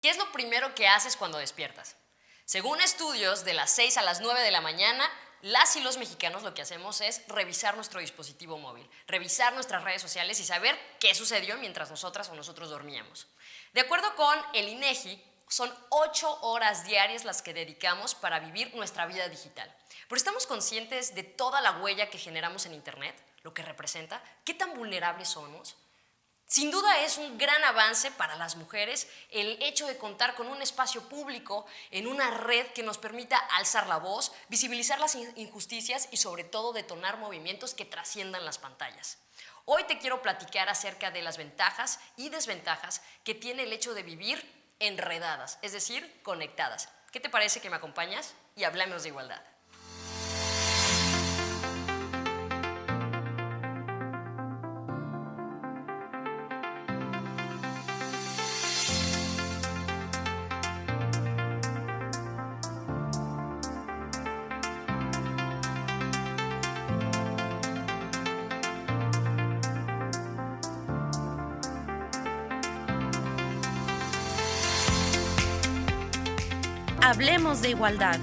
¿Qué es lo primero que haces cuando despiertas? Según estudios, de las 6 a las 9 de la mañana, las y los mexicanos lo que hacemos es revisar nuestro dispositivo móvil, revisar nuestras redes sociales y saber qué sucedió mientras nosotras o nosotros dormíamos. De acuerdo con el INEGI, son 8 horas diarias las que dedicamos para vivir nuestra vida digital. Pero ¿estamos conscientes de toda la huella que generamos en Internet? ¿Lo que representa? ¿Qué tan vulnerables somos? Sin duda es un gran avance para las mujeres el hecho de contar con un espacio público en una red que nos permita alzar la voz, visibilizar las injusticias y sobre todo detonar movimientos que trasciendan las pantallas. Hoy te quiero platicar acerca de las ventajas y desventajas que tiene el hecho de vivir enredadas, es decir, conectadas. ¿Qué te parece que me acompañas? Y hablemos de igualdad. Hablemos de igualdad.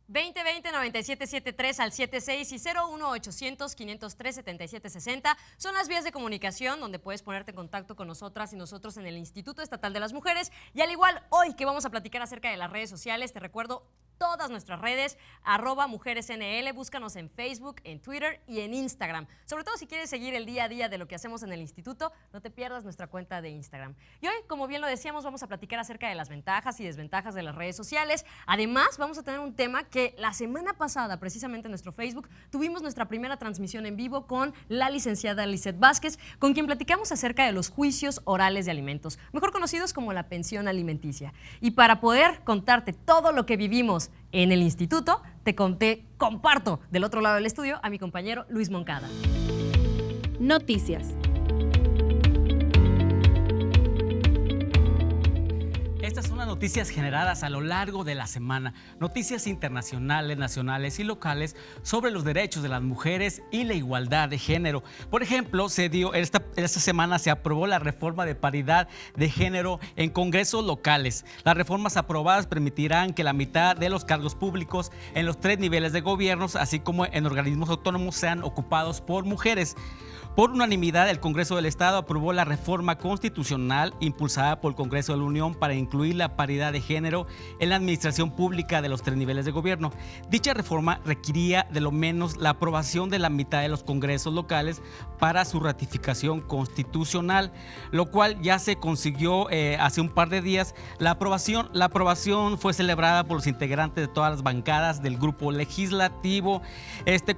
2020-9773 al 76 y 01800-503-7760 son las vías de comunicación donde puedes ponerte en contacto con nosotras y nosotros en el Instituto Estatal de las Mujeres. Y al igual, hoy que vamos a platicar acerca de las redes sociales, te recuerdo todas nuestras redes, @mujeresnl, búscanos en Facebook, en Twitter y en Instagram. Sobre todo si quieres seguir el día a día de lo que hacemos en el instituto, no te pierdas nuestra cuenta de Instagram. Y hoy, como bien lo decíamos, vamos a platicar acerca de las ventajas y desventajas de las redes sociales. Además, vamos a tener un tema que la semana pasada, precisamente en nuestro Facebook, tuvimos nuestra primera transmisión en vivo con la licenciada Lizeth Vázquez, con quien platicamos acerca de los juicios orales de alimentos, mejor conocidos como la pensión alimenticia. Y para poder contarte todo lo que vivimos en el instituto, te comparto del otro lado del estudio a mi compañero Luis Moncada. Noticias. Estas son las noticias generadas a lo largo de la semana, noticias internacionales, nacionales y locales sobre los derechos de las mujeres y la igualdad de género. Por ejemplo, esta semana se aprobó la reforma de paridad de género en congresos locales. Las reformas aprobadas permitirán que la mitad de los cargos públicos en los 3 niveles de gobiernos, así como en organismos autónomos, sean ocupados por mujeres. Por unanimidad, el Congreso del Estado aprobó la reforma constitucional impulsada por el Congreso de la Unión para incluir la paridad de género en la administración pública de los 3 niveles de gobierno. Dicha reforma requería de lo menos la aprobación de la mitad de los congresos locales para su ratificación constitucional, lo cual ya se consiguió hace un par de días. La aprobación fue celebrada por los integrantes de todas las bancadas del grupo legislativo.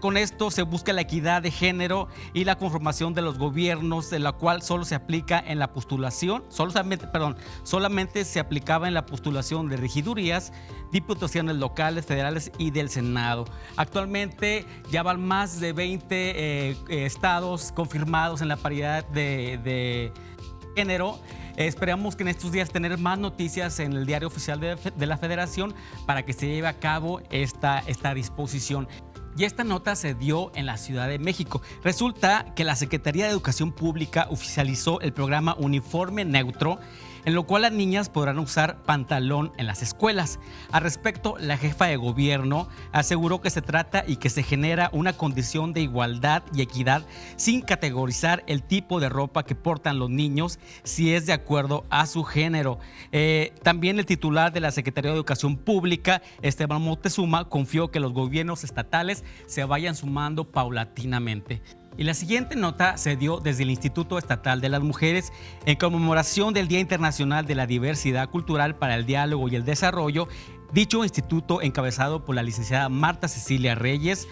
Con esto se busca la equidad de género y la conformación de los gobiernos, en la cual solo se aplica en la postulación, solamente se aplicaba en la postulación de regidurías, diputaciones locales, federales y del Senado. Actualmente ya van más de 20 estados confirmados en la paridad de género. Esperamos que en estos días tener más noticias en el diario oficial de la Federación para que se lleve a cabo esta disposición. Y esta nota se dio en la Ciudad de México. Resulta que la Secretaría de Educación Pública oficializó el programa Uniforme Neutro, en lo cual las niñas podrán usar pantalón en las escuelas. Al respecto, la jefa de gobierno aseguró que se trata y que se genera una condición de igualdad y equidad sin categorizar el tipo de ropa que portan los niños si es de acuerdo a su género. También el titular de la Secretaría de Educación Pública, Esteban Moctezuma, confió que los gobiernos estatales se vayan sumando paulatinamente. Y la siguiente nota se dio desde el Instituto Estatal de las Mujeres en conmemoración del Día Internacional de la Diversidad Cultural para el Diálogo y el Desarrollo. Dicho instituto, encabezado por la licenciada Marta Cecilia Reyes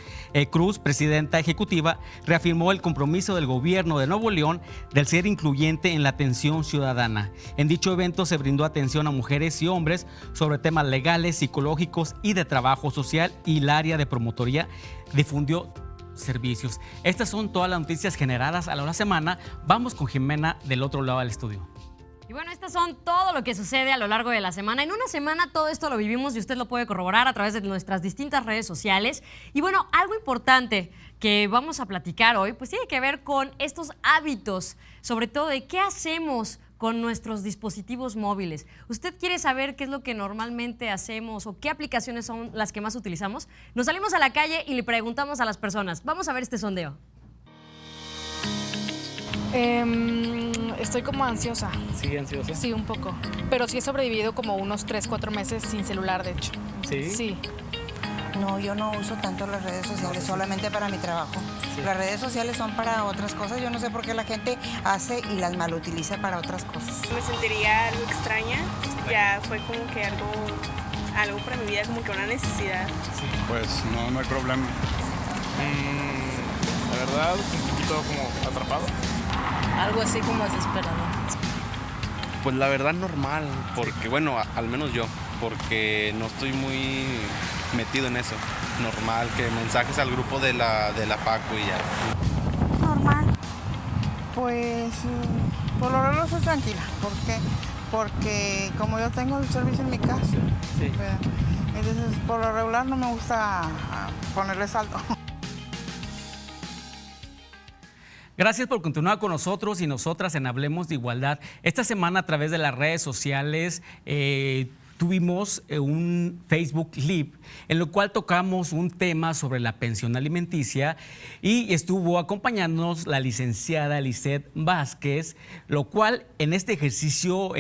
Cruz, presidenta ejecutiva, reafirmó el compromiso del gobierno de Nuevo León del ser incluyente en la atención ciudadana. En dicho evento se brindó atención a mujeres y hombres sobre temas legales, psicológicos y de trabajo social, y el área de promotoría difundió servicios. Estas son todas las noticias generadas a la semana. Vamos con Jimena del otro lado del estudio. Y bueno, estas son todo lo que sucede a lo largo de la semana. En una semana todo esto lo vivimos y usted lo puede corroborar a través de nuestras distintas redes sociales. Y bueno, algo importante que vamos a platicar hoy, pues tiene que ver con estos hábitos, sobre todo de qué hacemos con nuestros dispositivos móviles. ¿Usted quiere saber qué es lo que normalmente hacemos o qué aplicaciones son las que más utilizamos? Nos salimos a la calle y le preguntamos a las personas. Vamos a ver este sondeo. Estoy como ansiosa. ¿Sí, ansiosa? Sí, un poco. Pero sí he sobrevivido como unos 3, 4 meses sin celular, de hecho. ¿Sí? Sí. No, yo no uso tanto las redes sociales, solamente para mi trabajo. Sí. Las redes sociales son para otras cosas. Yo no sé por qué la gente hace y las malutiliza para otras cosas. Me sentiría algo extraña. Ya fue como que algo para mi vida, como que una necesidad. Sí. Pues no hay problema. La verdad, un poquito como atrapado. Algo así como desesperado. Pues la verdad normal, porque bueno, al menos yo, porque no estoy muy metido en eso. Normal, que mensajes al grupo de la Paco y ya. Normal. Pues por lo menos soy tranquila. ¿Por qué? Porque como yo tengo el servicio en mi casa, sí. Entonces por lo regular no me gusta ponerle saldo. Gracias por continuar con nosotros y nosotras en Hablemos de Igualdad. Esta semana a través de las redes sociales tuvimos un Facebook Live en lo cual tocamos un tema sobre la pensión alimenticia y estuvo acompañándonos la licenciada Lisette Vázquez, lo cual en este ejercicio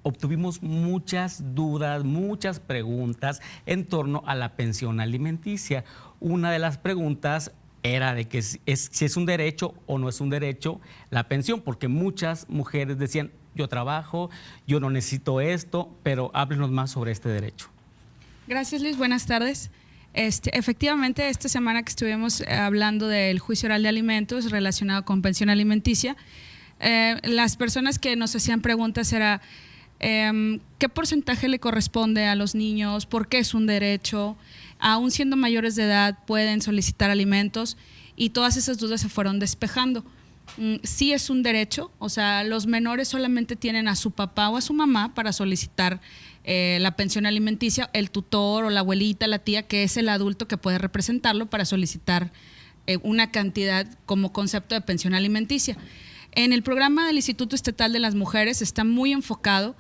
obtuvimos muchas dudas, muchas preguntas en torno a la pensión alimenticia. Una de las preguntas era de que si es un derecho o no es un derecho la pensión, porque muchas mujeres decían, yo trabajo, yo no necesito esto, pero háblenos más sobre este derecho. Gracias, Luis. Buenas tardes. Efectivamente, esta semana que estuvimos hablando del juicio oral de alimentos relacionado con pensión alimenticia, las personas que nos hacían preguntas era ¿qué porcentaje le corresponde a los niños? ¿Por qué es un derecho? Aún siendo mayores de edad pueden solicitar alimentos y todas esas dudas se fueron despejando. Sí es un derecho, o sea, los menores solamente tienen a su papá o a su mamá para solicitar la pensión alimenticia, el tutor o la abuelita, la tía, que es el adulto que puede representarlo para solicitar una cantidad como concepto de pensión alimenticia. En el programa del Instituto Estatal de las Mujeres está muy enfocado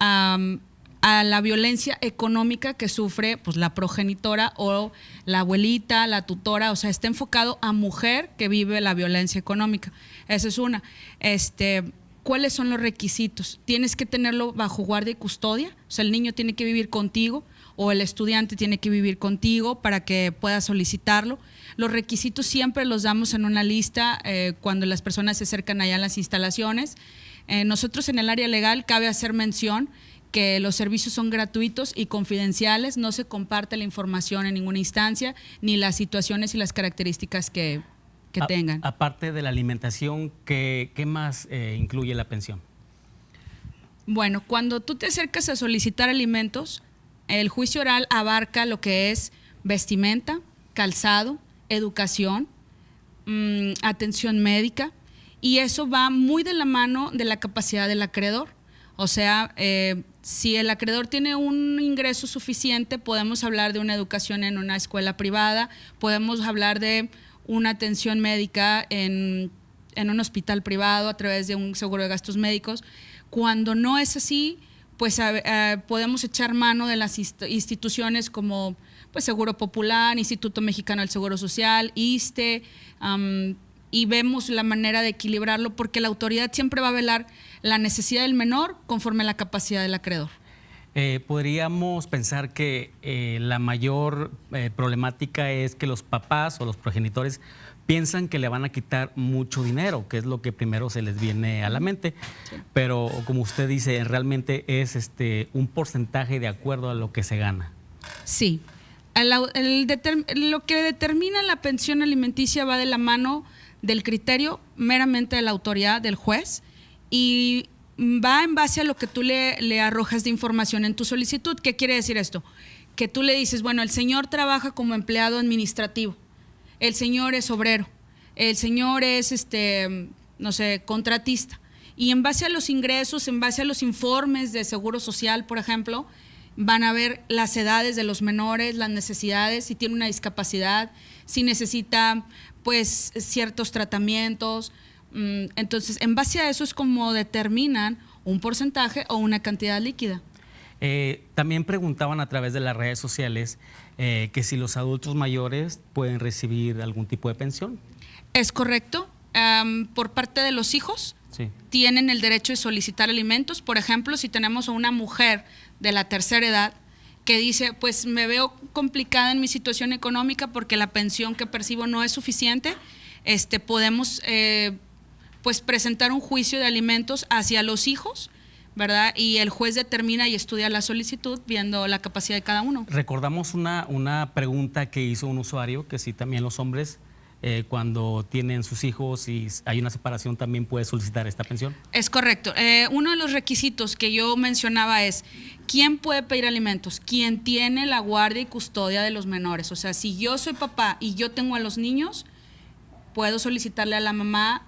a la violencia económica que sufre pues, la progenitora o la abuelita, la tutora, o sea, está enfocado a mujer que vive la violencia económica. Esa es una. ¿Cuáles son los requisitos? Tienes que tenerlo bajo guardia y custodia, o sea, el niño tiene que vivir contigo o el estudiante tiene que vivir contigo para que puedas solicitarlo. Los requisitos siempre los damos en una lista cuando las personas se acercan allá a las instalaciones. Nosotros en el área legal cabe hacer mención que los servicios son gratuitos y confidenciales, no se comparte la información en ninguna instancia, ni las situaciones y las características que tengan. Aparte de la alimentación, ¿qué más incluye la pensión? Bueno, cuando tú te acercas a solicitar alimentos, el juicio oral abarca lo que es vestimenta, calzado, educación, atención médica, y eso va muy de la mano de la capacidad del acreedor. O sea, si el acreedor tiene un ingreso suficiente, podemos hablar de una educación en una escuela privada, podemos hablar de una atención médica en un hospital privado a través de un seguro de gastos médicos. Cuando no es así, pues podemos echar mano de las instituciones como pues, Seguro Popular, Instituto Mexicano del Seguro Social, ISSSTE, y vemos la manera de equilibrarlo porque la autoridad siempre va a velar la necesidad del menor conforme a la capacidad del acreedor. Podríamos pensar que la mayor problemática es que los papás o los progenitores piensan que le van a quitar mucho dinero, que es lo que primero se les viene a la mente, sí. Pero como usted dice, realmente es un porcentaje de acuerdo a lo que se gana. Sí, lo que determina la pensión alimenticia va de la mano del criterio meramente de la autoridad del juez y va en base a lo que tú le arrojas de información en tu solicitud. ¿Qué quiere decir esto? Que tú le dices, bueno, el señor trabaja como empleado administrativo, el señor es obrero, el señor es, no sé, contratista. Y en base a los ingresos, en base a los informes de Seguro Social, por ejemplo, van a ver las edades de los menores, las necesidades, si tiene una discapacidad, si necesita pues ciertos tratamientos. Entonces, en base a eso es como determinan un porcentaje o una cantidad líquida. También preguntaban a través de las redes sociales que si los adultos mayores pueden recibir algún tipo de pensión. Es correcto. Por parte de los hijos, sí, tienen el derecho de solicitar alimentos. Por ejemplo, si tenemos a una mujer de la tercera edad que dice, pues me veo complicada en mi situación económica porque la pensión que percibo no es suficiente, podemos pues presentar un juicio de alimentos hacia los hijos, ¿verdad? Y el juez determina y estudia la solicitud viendo la capacidad de cada uno. Recordamos una pregunta que hizo un usuario, que si también los hombres cuando tienen sus hijos y hay una separación también puede solicitar esta pensión. Es correcto. Uno de los requisitos que yo mencionaba es, ¿quién puede pedir alimentos? Quien tiene la guardia y custodia de los menores. O sea, si yo soy papá y yo tengo a los niños, puedo solicitarle a la mamá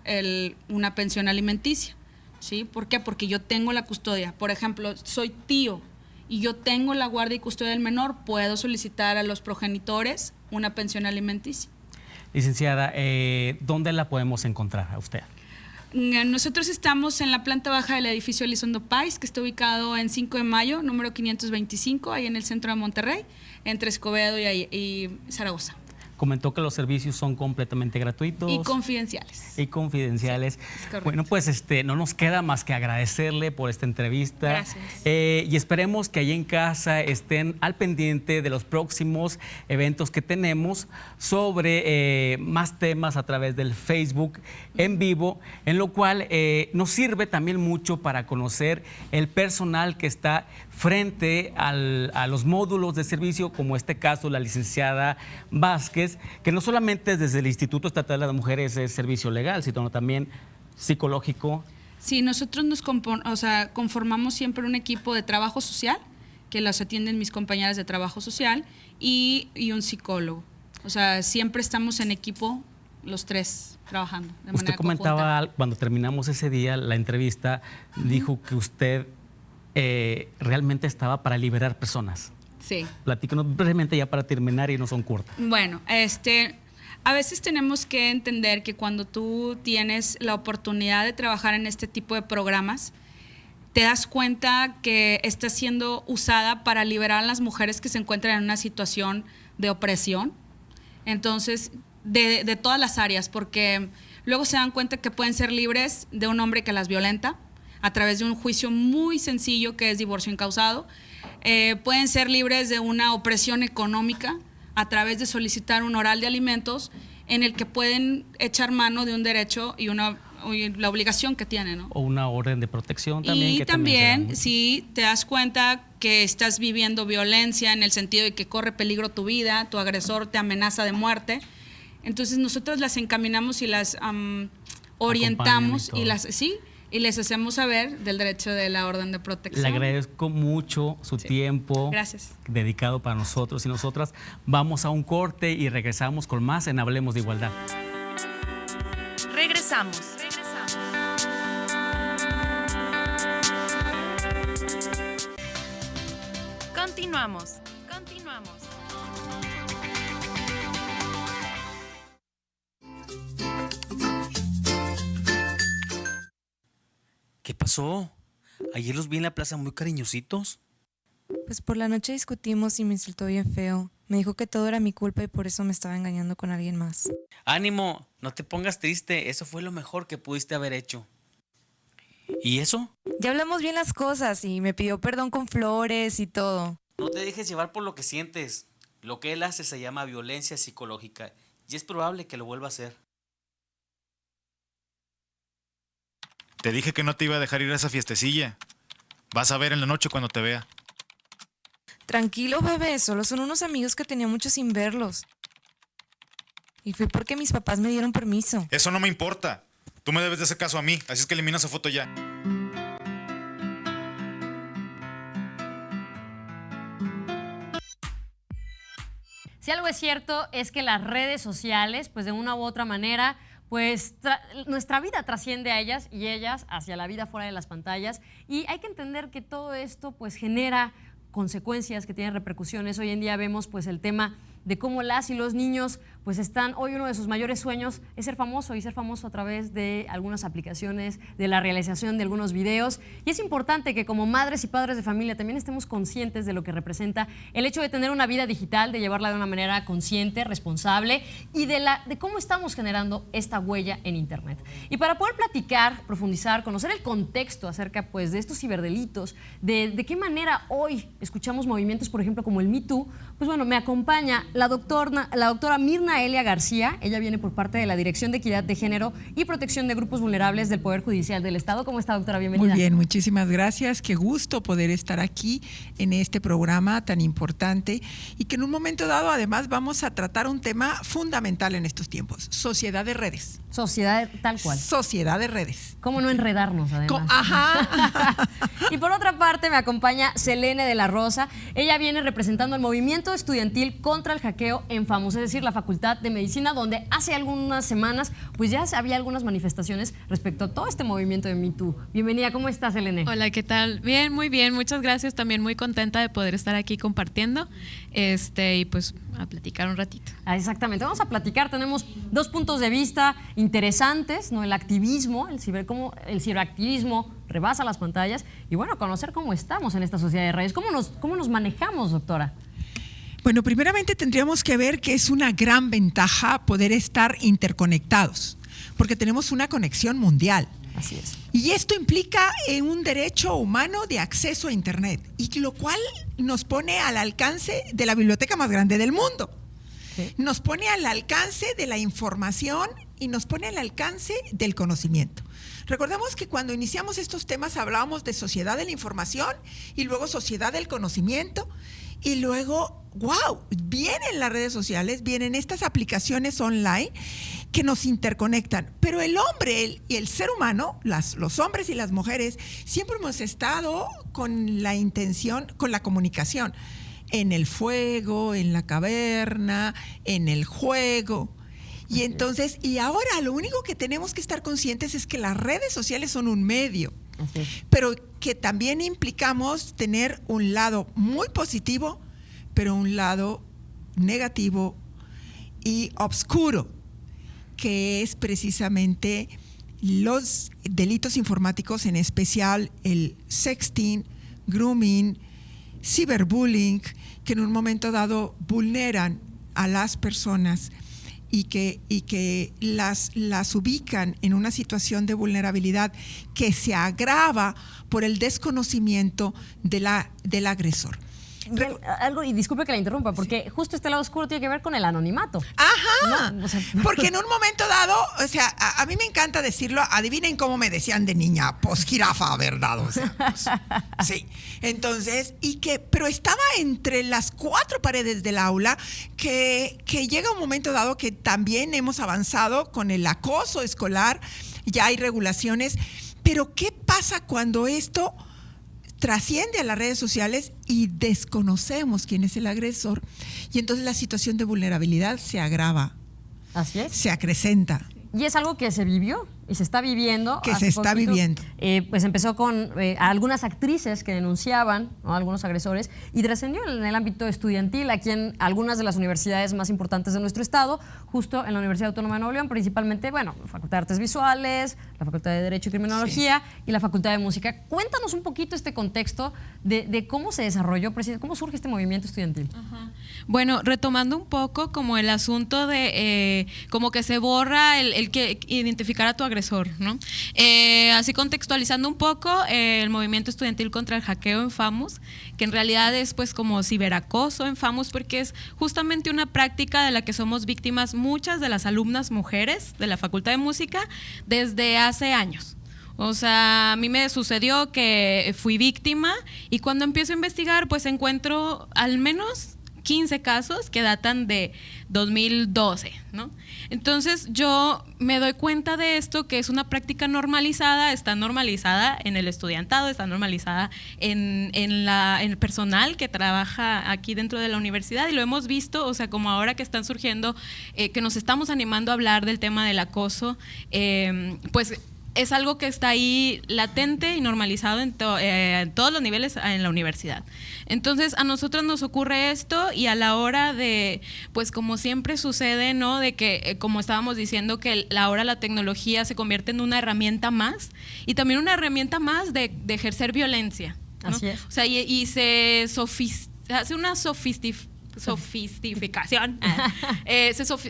una pensión alimenticia. ¿Sí? ¿Por qué? Porque yo tengo la custodia. Por ejemplo, soy tío y yo tengo la guardia y custodia del menor, puedo solicitar a los progenitores una pensión alimenticia. Licenciada, ¿dónde la podemos encontrar a usted? Nosotros estamos en la planta baja del edificio Elizondo Páez, que está ubicado en 5 de Mayo, número 525, ahí en el centro de Monterrey, entre Escobedo y Zaragoza. Comentó que los servicios son completamente gratuitos. Y confidenciales. Y confidenciales. Sí, bueno, pues no nos queda más que agradecerle por esta entrevista. Gracias. Y esperemos que allí en casa estén al pendiente de los próximos eventos que tenemos sobre más temas a través del Facebook en vivo, en lo cual nos sirve también mucho para conocer el personal que está frente a los módulos de servicio, como este caso la licenciada Vázquez, que no solamente desde el Instituto Estatal de las Mujeres es servicio legal, sino también psicológico. Sí, nosotros conformamos siempre un equipo de trabajo social, que los atienden mis compañeras de trabajo social, y un psicólogo. O sea, siempre estamos en equipo los tres trabajando de manera Usted comentaba, conjunta. cuando terminamos ese día la entrevista, dijo que usted realmente estaba para liberar personas. Sí. Platícanos brevemente ya para terminar y no son cortas. Bueno, a veces tenemos que entender que cuando tú tienes la oportunidad de trabajar en este tipo de programas, te das cuenta que está siendo usada para liberar a las mujeres que se encuentran en una situación de opresión. Entonces, de todas las áreas, porque luego se dan cuenta que pueden ser libres de un hombre que las violenta a través de un juicio muy sencillo que es divorcio incausado. Pueden ser libres de una opresión económica a través de solicitar un oral de alimentos en el que pueden echar mano de un derecho y la obligación que tienen, ¿no? O una orden de protección también. Y también, si te das cuenta que estás viviendo violencia en el sentido de que corre peligro tu vida, tu agresor te amenaza de muerte, entonces nosotros las encaminamos y las orientamos y les hacemos saber del derecho de la orden de protección. Le agradezco mucho su tiempo. Gracias. Dedicado para nosotros y nosotras. Vamos a un corte y regresamos con más en Hablemos de Igualdad. Regresamos. Continuamos. ¿Qué pasó? Ayer los vi en la plaza muy cariñositos. Pues por la noche discutimos y me insultó bien feo. Me dijo que todo era mi culpa y por eso me estaba engañando con alguien más. Ánimo, no te pongas triste. Eso fue lo mejor que pudiste haber hecho. ¿Y eso? Ya hablamos bien las cosas y me pidió perdón con flores y todo. No te dejes llevar por lo que sientes. Lo que él hace se llama violencia psicológica y es probable que lo vuelva a hacer. Te dije que no te iba a dejar ir a esa fiestecilla. Vas a ver en la noche cuando te vea. Tranquilo, bebé, solo son unos amigos que tenía mucho sin verlos. Y fue porque mis papás me dieron permiso. Eso no me importa. Tú me debes de hacer caso a mí, así es que elimina esa foto ya. Si algo es cierto es que las redes sociales, pues de una u otra manera, pues nuestra vida trasciende a ellas y ellas hacia la vida fuera de las pantallas, y hay que entender que todo esto pues genera consecuencias que tienen repercusiones. Hoy en día vemos pues el tema de cómo las y los niños pues están, hoy uno de sus mayores sueños es ser famoso, y ser famoso a través de algunas aplicaciones, de la realización de algunos videos, y es importante que como madres y padres de familia también estemos conscientes de lo que representa el hecho de tener una vida digital, de llevarla de una manera consciente, responsable, y de cómo estamos generando esta huella en Internet. Y para poder platicar, profundizar, conocer el contexto acerca pues de estos ciberdelitos, de qué manera hoy escuchamos movimientos, por ejemplo, como el Me Too, pues bueno, me acompaña la doctora Mirna Elia García. Ella viene por parte de la Dirección de Equidad de Género y Protección de Grupos Vulnerables del Poder Judicial del Estado. ¿Cómo está, doctora? Bienvenida. Muy bien, muchísimas gracias. Qué gusto poder estar aquí en este programa tan importante, y que en un momento dado además vamos a tratar un tema fundamental en estos tiempos: sociedad de redes. Sociedad tal cual. Sociedad de redes. ¿Cómo no enredarnos, además? Ajá. Y por otra parte me acompaña Selene de la Rosa. Ella viene representando el movimiento estudiantil contra el hackeo en FAMUS, es decir, la Facultad de Medicina, donde hace algunas semanas pues ya había algunas manifestaciones respecto a todo este movimiento de Me Too. Bienvenida, ¿cómo estás, Selene? Hola, ¿qué tal? Bien, muy bien, muchas gracias. También muy contenta de poder estar aquí compartiendo y pues a platicar un ratito. Exactamente, vamos a platicar. Tenemos dos puntos de vista interesantes, ¿no? El activismo, cómo el ciberactivismo rebasa las pantallas, y bueno, conocer cómo estamos en esta sociedad de redes. ¿Cómo nos manejamos, doctora? Bueno, primeramente tendríamos que ver que es una gran ventaja poder estar interconectados, porque tenemos una conexión mundial. Así es. Y esto implica un derecho humano de acceso a Internet, y lo cual nos pone al alcance de la biblioteca más grande del mundo. Sí. Nos pone al alcance de la información y nos pone al alcance del conocimiento. Recordemos que cuando iniciamos estos temas hablábamos de sociedad de la información y luego sociedad del conocimiento, y luego, wow, vienen las redes sociales, vienen estas aplicaciones online que nos interconectan. Pero el hombre y el ser humano, los hombres y las mujeres, siempre hemos estado con la intención, con la comunicación, en el fuego, en la caverna, en el juego. Y entonces, y ahora lo único que tenemos que estar conscientes es que las redes sociales son un medio, pero que también implicamos tener un lado muy positivo, pero un lado negativo y oscuro, que es precisamente los delitos informáticos, en especial el sexting, grooming, ciberbullying, que en un momento dado vulneran a las personas y que las ubican en una situación de vulnerabilidad que se agrava por el desconocimiento del agresor. Y disculpe que la interrumpa, porque justo este lado oscuro tiene que ver con el anonimato. Ajá, ¿no? O sea, porque en un momento dado, o sea, a mí me encanta decirlo, adivinen cómo me decían de niña, pues jirafa, ¿verdad? O sea, pues, sí. Entonces, pero estaba entre las cuatro paredes del aula, que llega un momento dado que también hemos avanzado con el acoso escolar, ya hay regulaciones, pero ¿qué pasa cuando esto trasciende a las redes sociales y desconocemos quién es el agresor? Y entonces la situación de vulnerabilidad se agrava. Así es. Se acrecenta. Y es algo que se vivió y se está viviendo. Que se está viviendo. Pues empezó con algunas actrices que denunciaban, ¿no?, a algunos agresores, y trascendió en el ámbito estudiantil, aquí en algunas de las universidades más importantes de nuestro estado, justo en la Universidad Autónoma de Nuevo León, principalmente, bueno, la Facultad de Artes Visuales, la Facultad de Derecho y Criminología, sí, y la Facultad de Música. Cuéntanos un poquito este contexto de cómo se desarrolló, cómo surge este movimiento estudiantil. Ajá. Bueno, retomando un poco como el asunto de como que se borra el que identificar a tu agresor, ¿no? Así contextualizando un poco, el movimiento estudiantil contra el hackeo en FAMUS, que en realidad es pues como ciberacoso en FAMUS, porque es justamente una práctica de la que somos víctimas muchas de las alumnas mujeres de la Facultad de Música desde hace años. O sea, a mí me sucedió que fui víctima, y cuando empiezo a investigar pues encuentro al menos 15 casos que datan de 2012, ¿no? Entonces yo me doy cuenta de esto, que es una práctica normalizada, está normalizada en el estudiantado, está normalizada en el personal que trabaja aquí dentro de la universidad, y lo hemos visto, o sea, como ahora que están surgiendo, que nos estamos animando a hablar del tema del acoso, pues es algo que está ahí latente y normalizado en todos los niveles en la universidad. Entonces a nosotros nos ocurre esto, y a la hora de, pues como siempre sucede, ¿no? De que, como estábamos diciendo, que ahora la tecnología se convierte en una herramienta más, y también una herramienta más de ejercer violencia, ¿no? Así es. O sea, y se hace una sofisticación,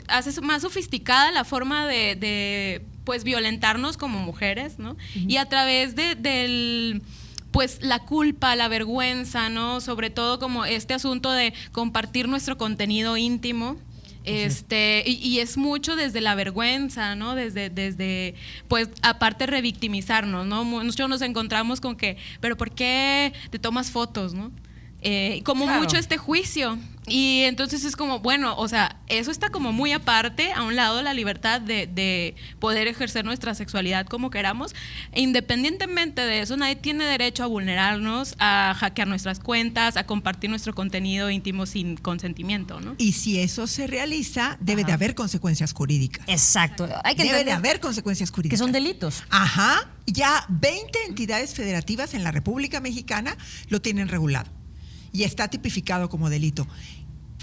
hace más sofisticada la forma de pues violentarnos como mujeres, ¿no? Y a través del pues la culpa, la vergüenza, ¿no? Sobre todo como este asunto de compartir nuestro contenido íntimo. Y es mucho desde la vergüenza, ¿no? Desde pues aparte revictimizarnos, ¿no? Nosotros nos encontramos con que, pero ¿por qué te tomas fotos, no? Como claro. Mucho este juicio, y entonces es como, bueno, o sea, eso está como muy aparte, a un lado la libertad de poder ejercer nuestra sexualidad como queramos. Independientemente de eso, nadie tiene derecho a vulnerarnos, a hackear nuestras cuentas, a compartir nuestro contenido íntimo sin consentimiento, ¿no? Y si eso se realiza, debe de haber consecuencias jurídicas. Exacto. Debe de haber consecuencias jurídicas. Que son delitos. Ajá. Ya 20 entidades federativas en la República Mexicana lo tienen regulado y está tipificado como delito.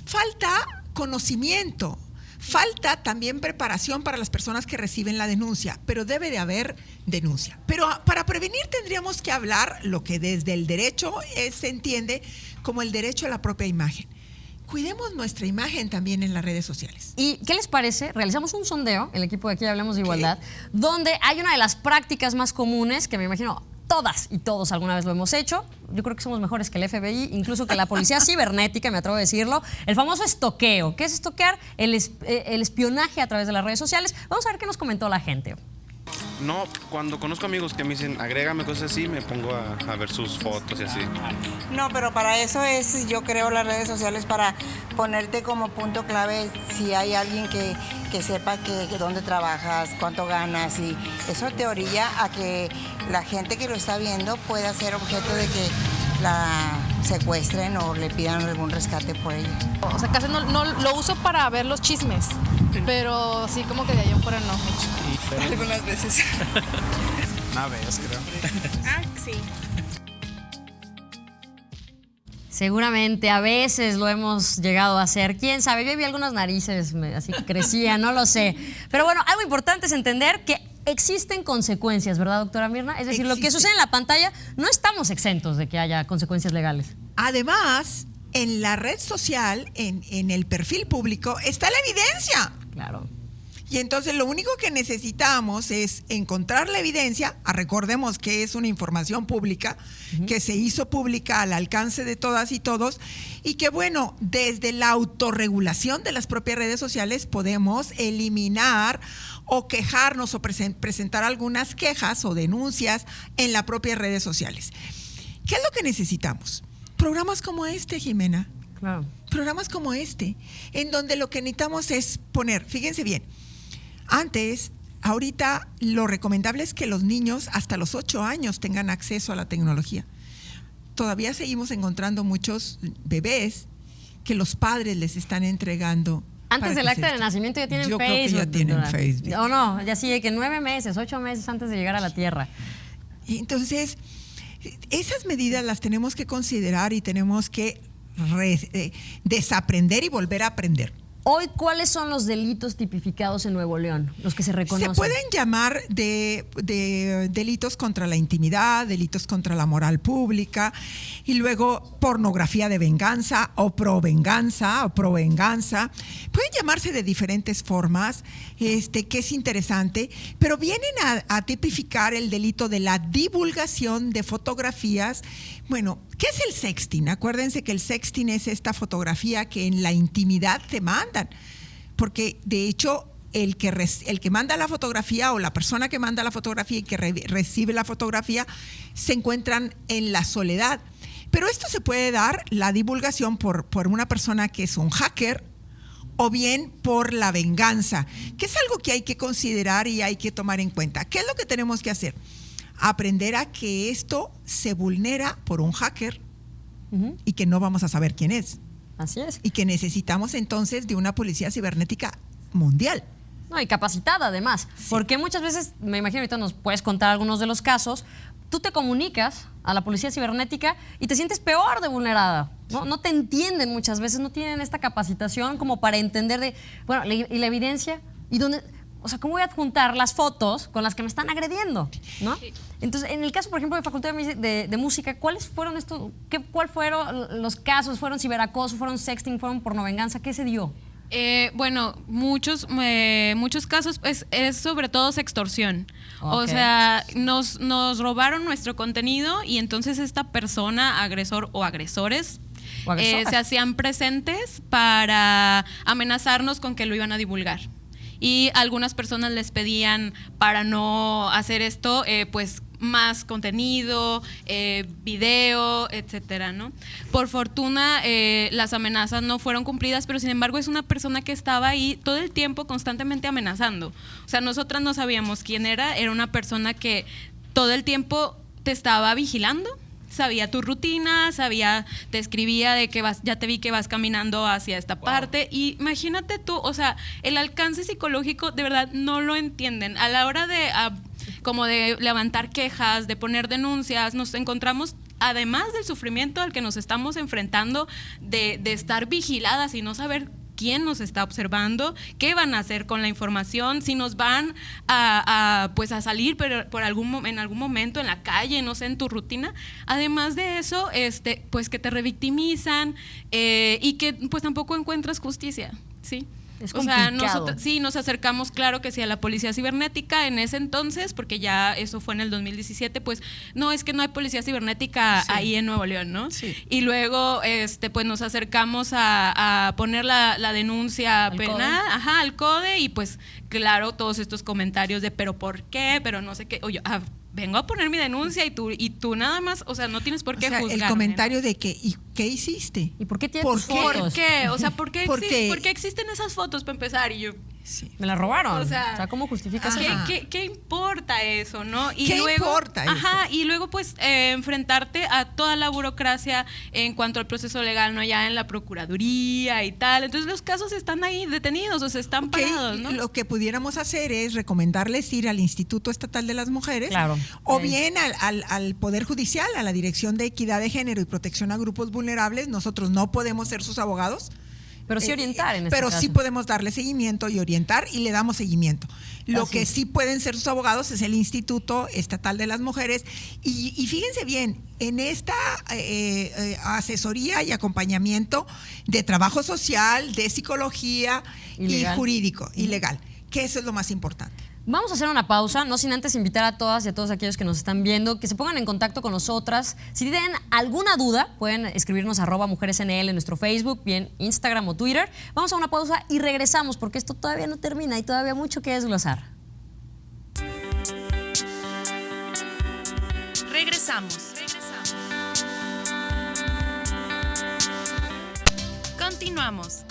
Falta conocimiento, falta también preparación para las personas que reciben la denuncia, pero debe de haber denuncia. Pero para prevenir tendríamos que hablar lo que desde el derecho se entiende como el derecho a la propia imagen. Cuidemos nuestra imagen también en las redes sociales. ¿Y qué les parece? Realizamos un sondeo, el equipo de Aquí Hablemos de Igualdad, donde hay una de las prácticas más comunes que me imagino todas y todos alguna vez lo hemos hecho. Yo creo que somos mejores que el FBI, incluso que la policía cibernética, me atrevo a decirlo. El famoso estoqueo. ¿Qué es estoquear? El espionaje a través de las redes sociales. Vamos a ver qué nos comentó la gente. No, cuando conozco amigos que me dicen, agrégame cosas así, me pongo a ver sus fotos y así. No, pero para eso yo creo las redes sociales, para ponerte como punto clave si hay alguien que sepa que dónde trabajas, cuánto ganas, y eso te orilla a que la gente que lo está viendo pueda ser objeto de que la secuestren o le pidan algún rescate por ella. O sea, casi no lo uso para ver los chismes, pero sí, como que de ahí en fuera no mucho. Algunas veces. Una vez, creo. Sí. Seguramente, a veces lo hemos llegado a hacer. ¿Quién sabe? Yo vi algunas narices, así que crecía, no lo sé. Pero bueno, algo importante es entender que existen consecuencias, ¿verdad, doctora Mirna? Es decir, lo que sucede en la pantalla, no estamos exentos de que haya consecuencias legales. Además, en la red social, en el perfil público, está la evidencia. Claro. Y entonces lo único que necesitamos es encontrar la evidencia. Recordemos que es una información pública, que se hizo pública al alcance de todas y todos, y que bueno, desde la autorregulación de las propias redes sociales podemos eliminar o quejarnos o presentar algunas quejas o denuncias en las propias redes sociales. ¿Qué es lo que necesitamos? Programas como este, Jimena. Claro. Programas como este, en donde lo que necesitamos es poner, fíjense bien, antes, ahorita lo recomendable es que los niños hasta los 8 años tengan acceso a la tecnología. Todavía seguimos encontrando muchos bebés que los padres les están entregando. Antes del acta de nacimiento ya tienen Facebook. Yo Facebook. creo que ya tienen Facebook. O no, ya sí, que 9 meses, 8 meses antes de llegar a la Tierra. Entonces, esas medidas las tenemos que considerar y tenemos que desaprender y volver a aprender. Hoy, ¿cuáles son los delitos tipificados en Nuevo León, los que se reconocen? Se pueden llamar de delitos contra la intimidad, delitos contra la moral pública, y luego pornografía de venganza o provenganza. Pueden llamarse de diferentes formas, que es interesante, pero vienen a tipificar el delito de la divulgación de fotografías. Bueno, ¿qué es el sexting? Acuérdense que el sexting es esta fotografía que en la intimidad te mandan, porque de hecho el que manda la fotografía o la persona que manda la fotografía y que recibe la fotografía se encuentran en la soledad. Pero esto se puede dar, la divulgación, por una persona que es un hacker o bien por la venganza, que es algo que hay que considerar y hay que tomar en cuenta. ¿Qué es lo que tenemos que hacer? Aprender a que esto se vulnera por un hacker y que no vamos a saber quién es. Así es. Y que necesitamos entonces de una policía cibernética mundial. No, y capacitada además, porque muchas veces, me imagino ahorita nos puedes contar algunos de los casos, tú te comunicas a la policía cibernética y te sientes peor de vulnerada, ¿no? No te entienden muchas veces, no tienen esta capacitación como para entender de, bueno, y la evidencia, y dónde, o sea, ¿cómo voy a adjuntar las fotos con las que me están agrediendo, ¿no? Entonces, en el caso, por ejemplo, de Facultad de Música, ¿cuáles fueron cuál fueron los casos? ¿Fueron ciberacoso, fueron sexting, fueron pornovenganza? ¿Qué se dio? Bueno, muchos casos es sobre todo sextorsión. Okay. O sea, nos robaron nuestro contenido y entonces esta persona, agresor o agresores, se hacían presentes para amenazarnos con que lo iban a divulgar. Y algunas personas les pedían, para no hacer esto, pues más contenido, video, etcétera, ¿no? Por fortuna, las amenazas no fueron cumplidas, pero sin embargo es una persona que estaba ahí todo el tiempo constantemente amenazando. O sea, nosotras no sabíamos quién era una persona que todo el tiempo te estaba vigilando. Sabía tu rutina, te escribía de que ya te vi que vas caminando hacia esta parte. Y imagínate tú, o sea, el alcance psicológico de verdad no lo entienden. A la hora de como de levantar quejas, de poner denuncias, nos encontramos, además del sufrimiento al que nos estamos enfrentando, de estar vigiladas y no saber quién nos está observando, qué van a hacer con la información, si nos van a salir pero en algún momento en la calle, no sé, en tu rutina. Además de eso, pues que te revictimizan y que pues tampoco encuentras justicia, ¿sí? Es o sea, complicado. sí, nos acercamos, claro que sí, a la policía cibernética en ese entonces, porque ya eso fue en el 2017, pues no, es que no hay policía cibernética ahí en Nuevo León, ¿no? Sí. Y luego pues nos acercamos a poner la denuncia penal, al CODE, y pues claro, todos estos comentarios de pero ¿por qué? Pero no sé qué. Oye, vengo a poner mi denuncia y tú nada más, o sea, no tienes por qué juzgarme. El comentario de que, ¿y qué hiciste? ¿Y por qué tienes tus fotos? ¿Por qué? O sea, ¿por qué existen esas fotos para empezar? Y yo, me las robaron. O sea, ¿cómo justificas eso? ¿Qué importa eso, no? Y ¿Qué luego, importa eso? Y luego pues enfrentarte a toda la burocracia en cuanto al proceso legal, ¿no? Ya en la procuraduría y tal. Entonces los casos están ahí detenidos, o sea, están parados, ¿no? Lo que pudiéramos hacer es recomendarles ir al Instituto Estatal de las Mujeres, claro, o bien al Poder Judicial, a la Dirección de Equidad de Género y Protección a Grupos Vulnerables. Nosotros no podemos ser sus abogados, pero sí orientar en este pero caso. sí podemos darle seguimiento y orientar, y le damos seguimiento. Lo que sí pueden ser sus abogados es el Instituto Estatal de las Mujeres. Y fíjense bien, en esta asesoría y acompañamiento de trabajo social, de psicología y jurídico y legal, que eso es lo más importante. Vamos a hacer una pausa, no sin antes invitar a todas y a todos aquellos que nos están viendo que se pongan en contacto con nosotras. Si tienen alguna duda, pueden escribirnos @mujeresnl en nuestro Facebook, bien Instagram o Twitter. Vamos a una pausa y regresamos porque esto todavía no termina y todavía hay mucho que desglosar. Regresamos. Continuamos.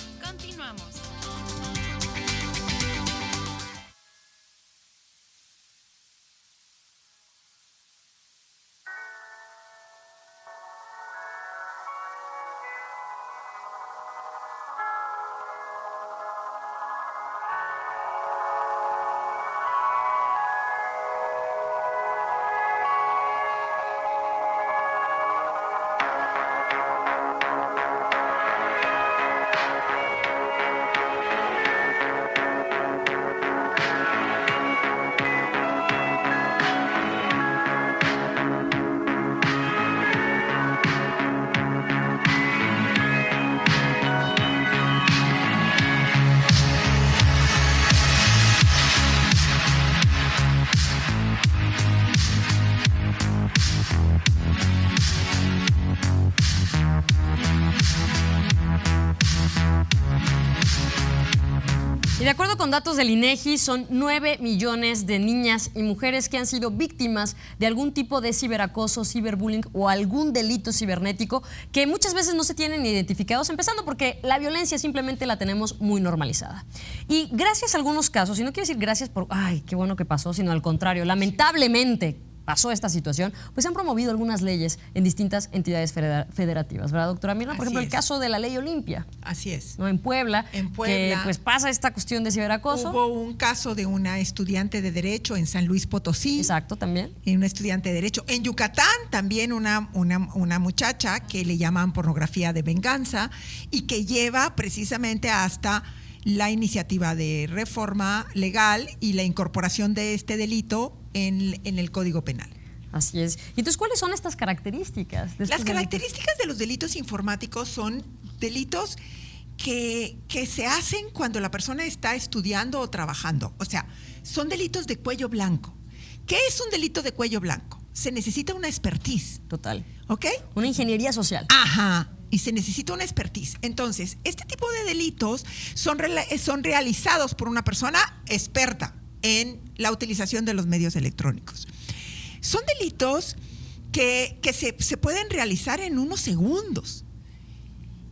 de acuerdo con datos del INEGI, son 9 millones de niñas y mujeres que han sido víctimas de algún tipo de ciberacoso, ciberbullying o algún delito cibernético que muchas veces no se tienen identificados, empezando porque la violencia simplemente la tenemos muy normalizada. Y gracias a algunos casos, y no quiero decir gracias por, ay, qué bueno que pasó, sino al contrario, lamentablemente pasó esta situación, pues se han promovido algunas leyes en distintas entidades federativas, ¿verdad, doctora Mirna? Por ejemplo, el caso de la ley Olimpia. Así es. ¿No? En Puebla, que pues pasa esta cuestión de ciberacoso. Hubo un caso de una estudiante de Derecho en San Luis Potosí. Exacto, también. Y una estudiante de Derecho. En Yucatán también una muchacha que le llaman pornografía de venganza y que lleva precisamente hasta la iniciativa de reforma legal y la incorporación de este delito en el Código Penal. Así es. Y entonces, ¿cuáles son estas características? Las características de los delitos informáticos son delitos que se hacen cuando la persona está estudiando o trabajando. O sea, son delitos de cuello blanco. ¿Qué es un delito de cuello blanco? Se necesita una expertise. Total. ¿Ok? Una ingeniería social. Ajá. Y se necesita una expertise. Entonces, este tipo de delitos son realizados por una persona experta en la utilización de los medios electrónicos. Son delitos que se pueden realizar en unos segundos.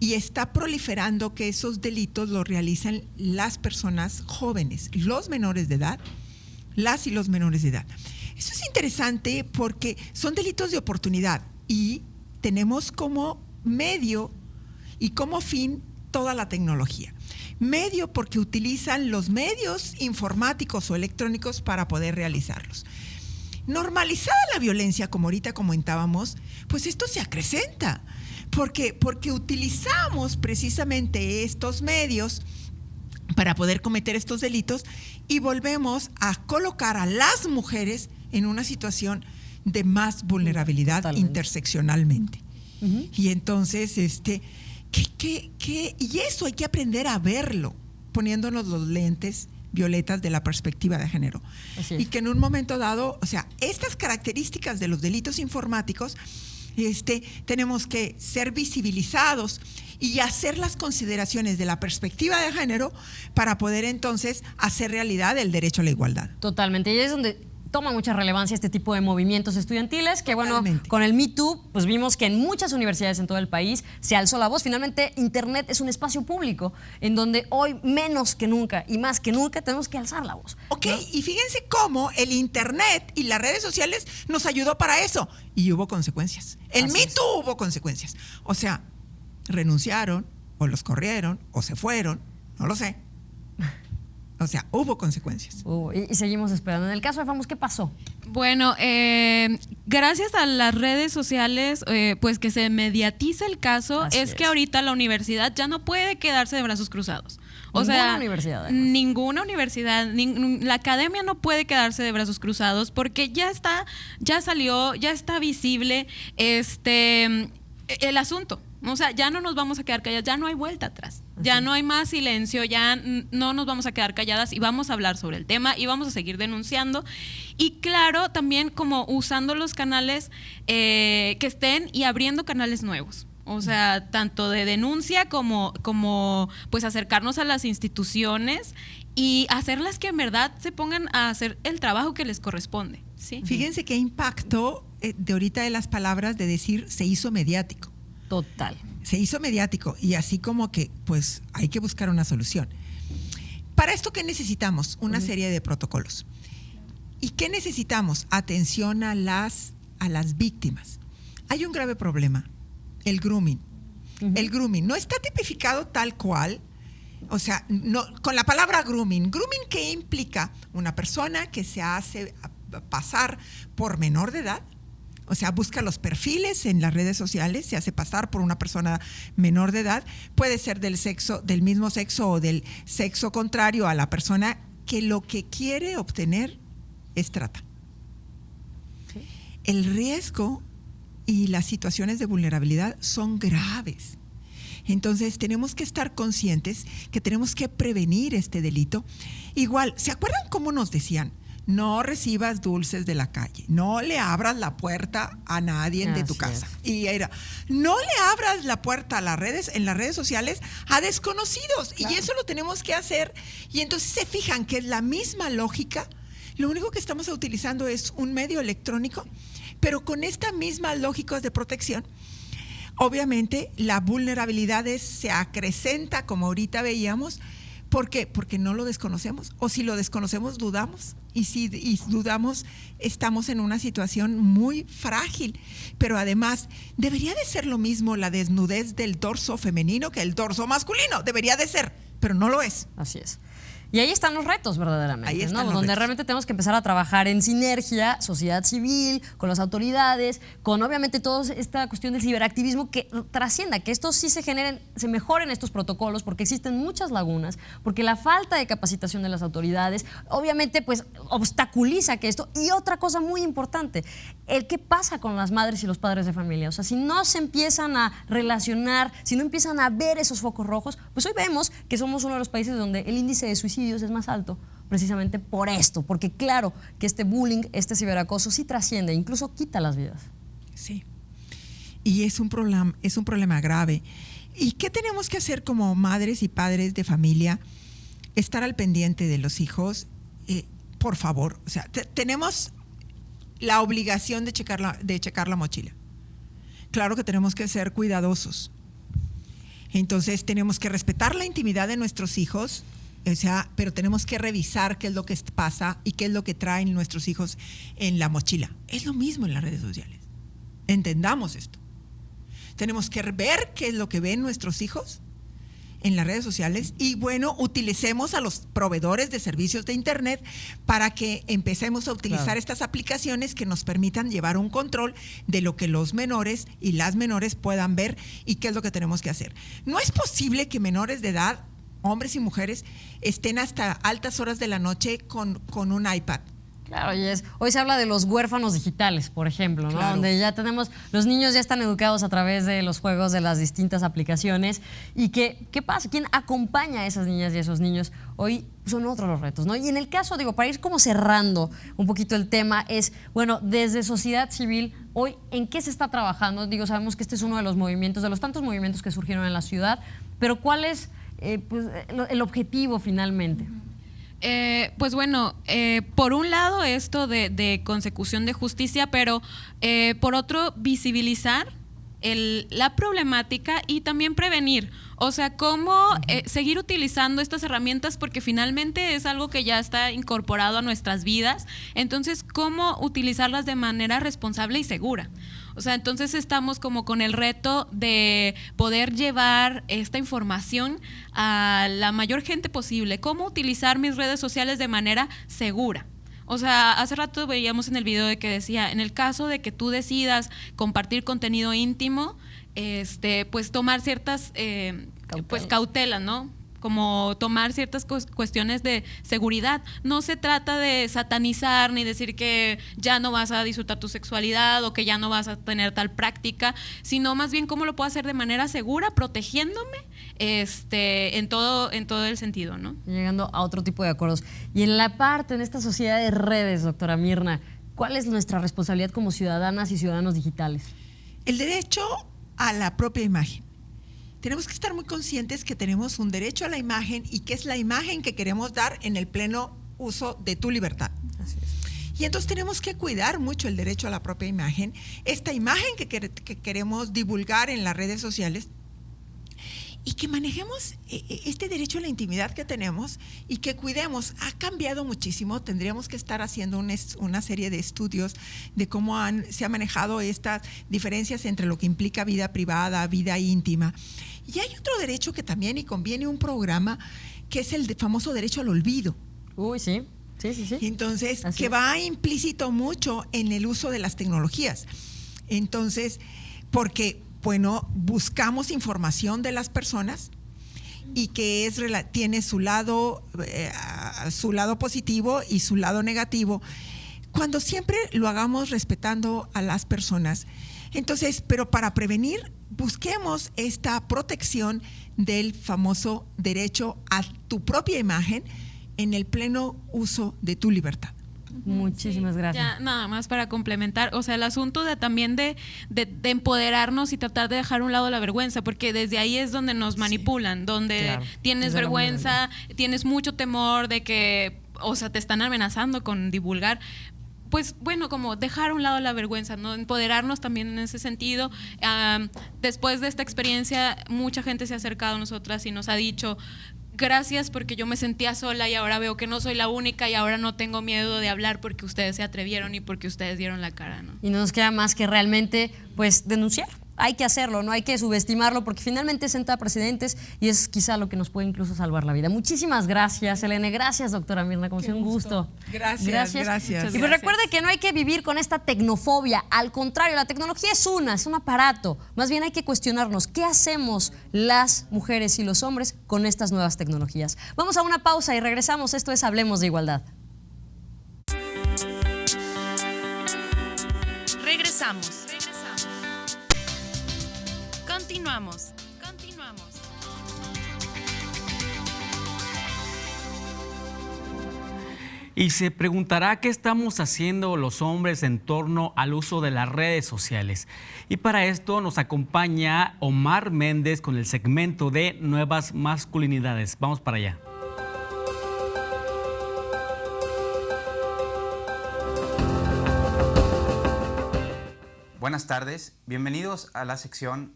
Y está proliferando que esos delitos los realizan las personas jóvenes, los menores de edad, las y los menores de edad. Eso es interesante porque son delitos de oportunidad y tenemos como medio y como fin toda la tecnología. Medio porque utilizan los medios informáticos o electrónicos para poder realizarlos. Normalizada la violencia, como ahorita comentábamos, pues esto se acrecenta. Porque utilizamos precisamente estos medios para poder cometer estos delitos y volvemos a colocar a las mujeres en una situación de más vulnerabilidad. Totalmente. Interseccionalmente. Uh-huh. Y entonces, y eso hay que aprender a verlo, poniéndonos los lentes violetas de la perspectiva de género. Y que en un momento dado, o sea, estas características de los delitos informáticos, tenemos que ser visibilizados y hacer las consideraciones de la perspectiva de género para poder entonces hacer realidad el derecho a la igualdad. Totalmente. Y es donde toma mucha relevancia este tipo de movimientos estudiantiles que, bueno, con el Me Too, pues vimos que en muchas universidades en todo el país se alzó la voz. Finalmente, Internet es un espacio público en donde hoy menos que nunca y más que nunca tenemos que alzar la voz. Ok, ¿no? Y fíjense cómo el Internet y las redes sociales nos ayudó para eso. Y hubo consecuencias. El Me Too hubo consecuencias. O sea, renunciaron, o los corrieron, o se fueron, no lo sé. O sea, hubo consecuencias. Y seguimos esperando. En el caso de Famos, ¿qué pasó? Bueno, gracias a las redes sociales, pues que se mediatiza el caso, es que ahorita la universidad ya no puede quedarse de brazos cruzados. Ninguna universidad. Ninguna universidad, la academia no puede quedarse de brazos cruzados porque ya salió, ya está visible el asunto. O sea, ya no nos vamos a quedar calladas, ya no hay vuelta atrás, ya no hay más silencio, ya no nos vamos a quedar calladas y vamos a hablar sobre el tema y vamos a seguir denunciando. Y claro, también como usando los canales que estén y abriendo canales nuevos. O sea, tanto de denuncia como pues acercarnos a las instituciones y hacerlas que en verdad se pongan a hacer el trabajo que les corresponde. ¿Sí? Fíjense qué impacto de ahorita de las palabras de decir se hizo mediático. Total. Se hizo mediático y así como que pues hay que buscar una solución. Para esto, ¿qué necesitamos? Una serie de protocolos. ¿Y qué necesitamos? Atención a las víctimas. Hay un grave problema, el grooming. El grooming no está tipificado tal cual, o sea, no, con la palabra grooming. ¿Grooming qué implica? Una persona que se hace pasar por menor de edad. O sea, busca los perfiles en las redes sociales, se hace pasar por una persona menor de edad, puede ser del mismo sexo o del sexo contrario a la persona que lo que quiere obtener es trata. ¿Sí? El riesgo y las situaciones de vulnerabilidad son graves. Entonces tenemos que estar conscientes que tenemos que prevenir este delito. Igual, ¿se acuerdan cómo nos decían? no recibas dulces de la calle, no le abras la puerta a nadie de tu casa. Y era, no le abras la puerta a en las redes sociales a desconocidos. Claro. Y eso lo tenemos que hacer. Y entonces se fijan que es la misma lógica. Lo único que estamos utilizando es un medio electrónico, pero con esta misma lógica de protección. Obviamente la vulnerabilidad se acrecenta, como ahorita veíamos. ¿Por qué? Porque no lo desconocemos. O si lo desconocemos, dudamos. Y si dudamos, estamos en una situación muy frágil. Pero además, debería de ser lo mismo la desnudez del dorso femenino que el dorso masculino. Debería de ser, pero no lo es. Así es. Y ahí están los retos, verdaderamente, ahí están, ¿no? Donde retos. Realmente tenemos que empezar a trabajar en sinergia, sociedad civil, con las autoridades, con obviamente toda esta cuestión del ciberactivismo que trascienda, que estos sí se mejoren estos protocolos, porque existen muchas lagunas, porque la falta de capacitación de las autoridades, obviamente, pues obstaculiza que esto. Y otra cosa muy importante, el qué pasa con las madres y los padres de familia. O sea, si no se empiezan a relacionar, si no empiezan a ver esos focos rojos, pues hoy vemos que somos uno de los países donde el índice de suicidio es más alto, precisamente por esto, porque claro que este bullying, este ciberacoso sí trasciende, incluso quita las vidas. Sí, y es un problema grave. ¿Y qué tenemos que hacer como madres y padres de familia? Estar al pendiente de los hijos, por favor. O sea, tenemos la obligación de checar la mochila. Claro que tenemos que ser cuidadosos. Entonces tenemos que respetar la intimidad de nuestros hijos. O sea, pero tenemos que revisar qué es lo que pasa y qué es lo que traen nuestros hijos en la mochila. Es lo mismo en las redes sociales. Entendamos esto. Tenemos que ver qué es lo que ven nuestros hijos en las redes sociales y bueno, utilicemos a los proveedores de servicios de internet para que empecemos a utilizar estas aplicaciones que nos permitan llevar un control de lo que los menores y las menores puedan ver y qué es lo que tenemos que hacer. No es posible que menores de edad, hombres y mujeres, estén hasta altas horas de la noche con un iPad. Claro, y hoy se habla de los huérfanos digitales, por ejemplo, ¿no? Claro. Donde ya tenemos, los niños ya están educados a través de los juegos de las distintas aplicaciones. ¿Y qué pasa? ¿Quién acompaña a esas niñas y a esos niños? Hoy son otros los retos, ¿no? Y en el caso, para ir como cerrando un poquito el tema, es, bueno, desde sociedad civil, hoy, ¿en qué se está trabajando? Sabemos que este es uno de los movimientos, de los tantos movimientos que surgieron en la ciudad, pero ¿cuál es el objetivo finalmente? Pues bueno, por un lado esto de consecución de justicia, pero por otro visibilizar la problemática y también prevenir. O sea, cómo seguir utilizando estas herramientas porque finalmente es algo que ya está incorporado a nuestras vidas. Entonces, cómo utilizarlas de manera responsable y segura. O sea, entonces estamos como con el reto de poder llevar esta información a la mayor gente posible. Cómo utilizar mis redes sociales de manera segura. O sea, hace rato veíamos en el video de que decía, en el caso de que tú decidas compartir contenido íntimo, pues tomar ciertas cautelas, ¿no? Como tomar ciertas cuestiones de seguridad. No se trata de satanizar ni decir que ya no vas a disfrutar tu sexualidad o que ya no vas a tener tal práctica, sino más bien cómo lo puedo hacer de manera segura, protegiéndome en todo el sentido, ¿no? Llegando a otro tipo de acuerdos. Y en esta sociedad de redes, doctora Mirna, ¿cuál es nuestra responsabilidad como ciudadanas y ciudadanos digitales? El derecho a la propia imagen. Tenemos que estar muy conscientes que tenemos un derecho a la imagen y que es la imagen que queremos dar en el pleno uso de tu libertad. Así es. Y entonces tenemos que cuidar mucho el derecho a la propia imagen, esta imagen que queremos divulgar en las redes sociales y que manejemos este derecho a la intimidad que tenemos y que cuidemos. Ha cambiado muchísimo, tendríamos que estar haciendo una serie de estudios de cómo se han manejado estas diferencias entre lo que implica vida privada, vida íntima. Y hay otro derecho que también y conviene un programa que es el famoso derecho al olvido. Uy, sí. Sí. Entonces, que va implícito mucho en el uso de las tecnologías. Entonces, porque, bueno, buscamos información de las personas y que tiene su lado positivo y su lado negativo, cuando siempre lo hagamos respetando a las personas. Entonces, pero para prevenir, busquemos esta protección del famoso derecho a tu propia imagen en el pleno uso de tu libertad. Muchísimas gracias. Ya, nada más para complementar, o sea, el asunto de también de empoderarnos y tratar de dejar a un lado la vergüenza, porque desde ahí es donde nos manipulan, donde tienes vergüenza, tienes mucho temor de que, o sea, te están amenazando con divulgar. Pues bueno, como dejar a un lado la vergüenza, ¿no? Empoderarnos también en ese sentido. Después de esta experiencia, mucha gente se ha acercado a nosotras y nos ha dicho: gracias, porque yo me sentía sola y ahora veo que no soy la única y ahora no tengo miedo de hablar porque ustedes se atrevieron y porque ustedes dieron la cara, ¿no? Y no nos queda más que realmente, pues, denunciar. Hay que hacerlo, no hay que subestimarlo, porque finalmente senta precedentes y es quizá lo que nos puede incluso salvar la vida. Muchísimas gracias, Elena. Gracias, doctora Mirna, como siempre, un gusto. Gracias. Y pues recuerde que no hay que vivir con esta tecnofobia. Al contrario, la tecnología es un aparato. Más bien hay que cuestionarnos qué hacemos las mujeres y los hombres con estas nuevas tecnologías. Vamos a una pausa y regresamos. Esto es Hablemos de Igualdad. Regresamos. Continuamos. Y se preguntará qué estamos haciendo los hombres en torno al uso de las redes sociales. Y para esto nos acompaña Omar Méndez con el segmento de Nuevas Masculinidades. Vamos para allá. Buenas tardes, bienvenidos a la sección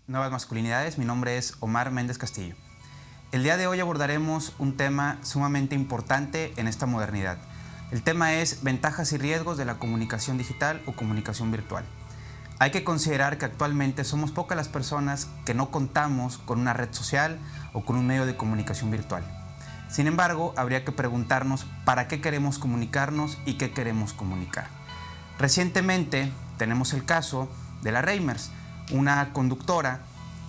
Nuevas Masculinidades. Mi nombre es Omar Méndez Castillo. El día de hoy abordaremos un tema sumamente importante en esta modernidad. El tema es ventajas y riesgos de la comunicación digital o comunicación virtual. Hay que considerar que actualmente somos pocas las personas que no contamos con una red social o con un medio de comunicación virtual. Sin embargo, habría que preguntarnos para qué queremos comunicarnos y qué queremos comunicar. Recientemente tenemos el caso de la Reimers, una conductora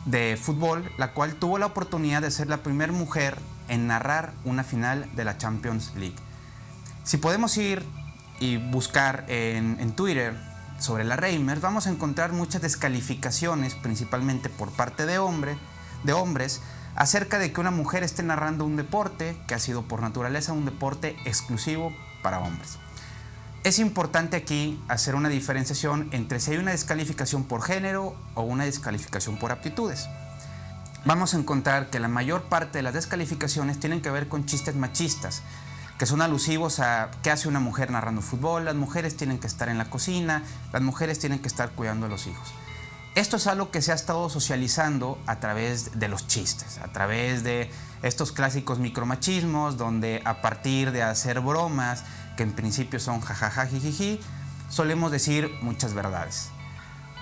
de fútbol, la cual tuvo la oportunidad de ser la primera mujer en narrar una final de la Champions League. Si podemos ir y buscar en Twitter sobre la Reimers, vamos a encontrar muchas descalificaciones, principalmente por parte de hombres, acerca de que una mujer esté narrando un deporte que ha sido por naturaleza un deporte exclusivo para hombres. Es importante aquí hacer una diferenciación entre si hay una descalificación por género o una descalificación por aptitudes. Vamos a encontrar que la mayor parte de las descalificaciones tienen que ver con chistes machistas, que son alusivos a qué hace una mujer narrando fútbol, las mujeres tienen que estar en la cocina, las mujeres tienen que estar cuidando a los hijos. Esto es algo que se ha estado socializando a través de los chistes, a través de estos clásicos micromachismos, donde a partir de hacer bromas, que en principio son jajaja, jijiji, solemos decir muchas verdades.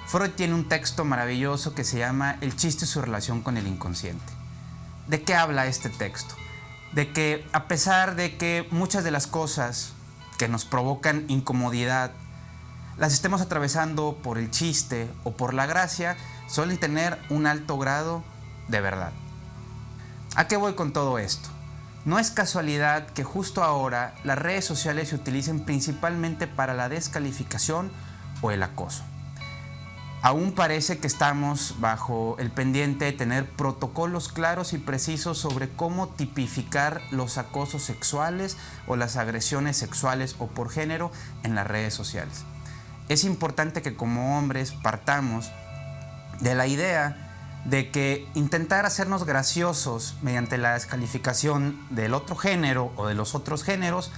Freud tiene un texto maravilloso que se llama El chiste y su relación con el inconsciente. ¿De qué habla este texto? De que a pesar de que muchas de las cosas que nos provocan incomodidad las estemos atravesando por el chiste o por la gracia, suelen tener un alto grado de verdad. ¿A qué voy con todo esto? No es casualidad que justo ahora las redes sociales se utilicen principalmente para la descalificación o el acoso. Aún parece que estamos bajo el pendiente de tener protocolos claros y precisos sobre cómo tipificar los acosos sexuales o las agresiones sexuales o por género en las redes sociales. Es importante que como hombres partamos de la idea de que intentar hacernos graciosos mediante la descalificación del otro género o de los otros géneros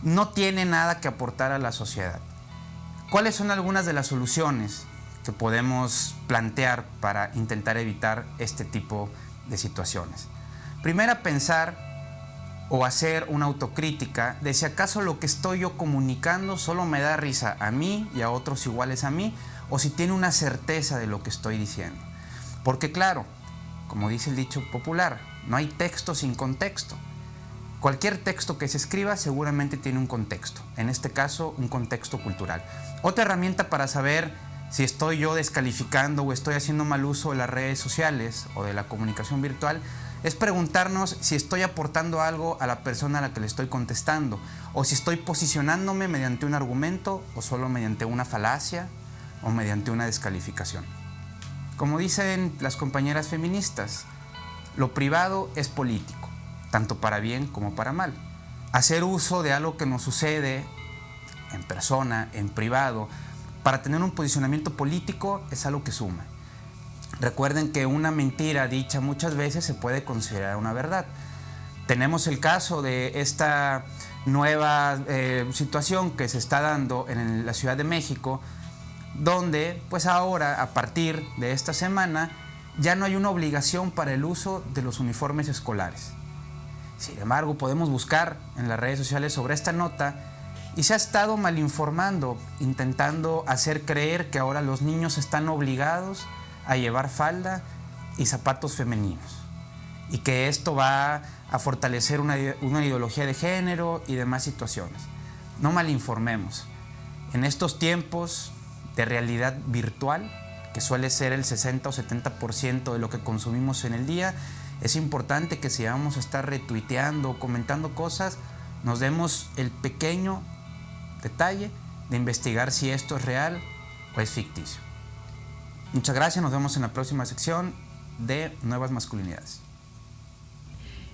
no tiene nada que aportar a la sociedad. ¿Cuáles son algunas de las soluciones que podemos plantear para intentar evitar este tipo de situaciones? Primero, pensar o hacer una autocrítica de si acaso lo que estoy yo comunicando solo me da risa a mí y a otros iguales a mí, o si tiene una certeza de lo que estoy diciendo. Porque claro, como dice el dicho popular, no hay texto sin contexto. Cualquier texto que se escriba seguramente tiene un contexto, en este caso un contexto cultural. Otra herramienta para saber si estoy yo descalificando o estoy haciendo mal uso de las redes sociales o de la comunicación virtual es preguntarnos si estoy aportando algo a la persona a la que le estoy contestando, o si estoy posicionándome mediante un argumento o solo mediante una falacia o mediante una descalificación. Como dicen las compañeras feministas, lo privado es político, tanto para bien como para mal. Hacer uso de algo que nos sucede en persona, en privado, para tener un posicionamiento político es algo que suma. Recuerden que una mentira dicha muchas veces se puede considerar una verdad. Tenemos el caso de esta nueva situación que se está dando en la Ciudad de México, donde pues ahora, a partir de esta semana, ya no hay una obligación para el uso de los uniformes escolares. Sin embargo, podemos buscar en las redes sociales sobre esta nota y se ha estado malinformando, intentando hacer creer que ahora los niños están obligados a llevar falda y zapatos femeninos y que esto va a fortalecer una ideología de género y demás situaciones. No malinformemos. En estos tiempos de realidad virtual, que suele ser el 60 o 70% de lo que consumimos en el día, es importante que si vamos a estar retuiteando o comentando cosas, nos demos el pequeño detalle de investigar si esto es real o es ficticio. Muchas gracias, nos vemos en la próxima sección de Nuevas Masculinidades.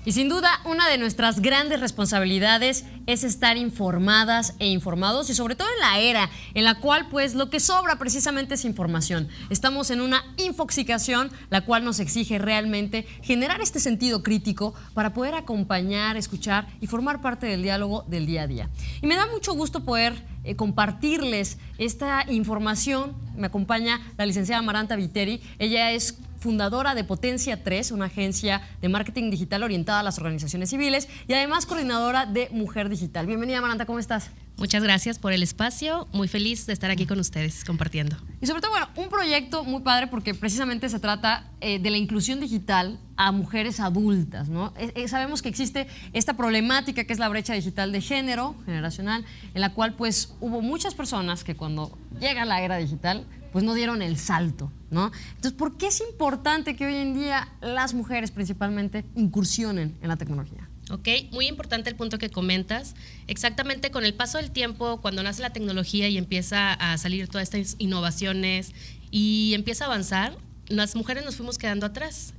Y sin duda, una de nuestras grandes responsabilidades es estar informadas e informados, y sobre todo en la era en la cual pues lo que sobra precisamente es información. Estamos en una infoxicación, la cual nos exige realmente generar este sentido crítico para poder acompañar, escuchar y formar parte del diálogo del día a día. Y me da mucho gusto poder compartirles esta información. Me acompaña la licenciada Amaranta Viteri. Ella es fundadora de Potencia 3, una agencia de marketing digital orientada a las organizaciones civiles y además coordinadora de Mujer Digital. Bienvenida, Amaranta, ¿cómo estás? Muchas gracias por el espacio, muy feliz de estar aquí con ustedes compartiendo. Y sobre todo, bueno, un proyecto muy padre porque precisamente se trata de la inclusión digital a mujeres adultas, ¿no? Sabemos que existe esta problemática que es la brecha digital de género, generacional, en la cual pues hubo muchas personas que cuando llega la era digital pues no dieron el salto, ¿no? Entonces, ¿por qué es importante que hoy en día las mujeres principalmente incursionen en la tecnología? Ok, muy importante el punto que comentas. Exactamente, con el paso del tiempo, cuando nace la tecnología y empieza a salir todas estas innovaciones y empieza a avanzar, las mujeres nos fuimos quedando atrás,